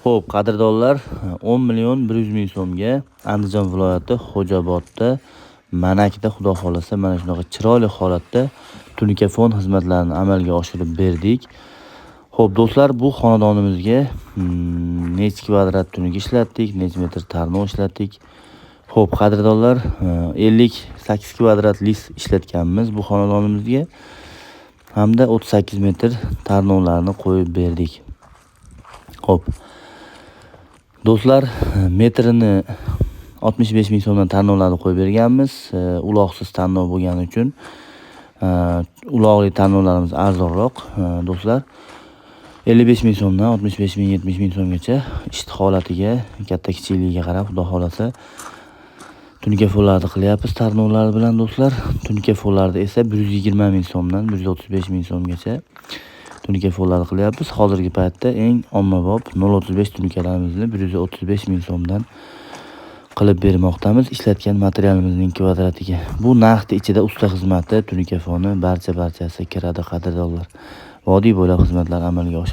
Xo'p, qadrdonlar, 10 million 100 ming so'mga Andijon viloyati Xo'jaobodda Manakda xudo xolasa mana shunaqa chiroyli holatda tunikafon xizmatlarini amalga oshirib berdik. Xo'p do'stlar, bu xonadonimizga necha kvadrat tunik ishlatdik, necha metr tarnov ishlatdik. Xo'p qadrdonlar, 58 kvadrat lis ishlatganmiz bu xonadonimizga hamda 38 metr tarnovlarni qo'yib berdik. Xo'p do'stlar, metrini 65 ming so'mdan tarnovlarni qo'yib berganmiz. Uloqsiz tarnov bo'lgani uchun uloqli tarnovlarimiz arzonroq. Do'stlar, 55 ming so'mdan 65 ming 70 ming so'mgacha ishti holatiga, katta kichikligiga qarab xudo xolasa tunikafonlarni qilyapmiz tarnovlar bilan do'stlar. Tunikafonlarda esa 120 ming so'mdan 135 ming so'mgacha tunikafonlarni qilyapmiz. Hozirgi paytda eng ommabop 0.35 tunikalarimizni 135 ming so'mdan qilib bermoqdamiz ishlatgan materialimizning kvadratiga. Bu narxning ichida usta xizmati, tunikafoni barchasi kiradi qadrdonlar. Vodiy bo'ylab xizmatlar amalga oshiriladi.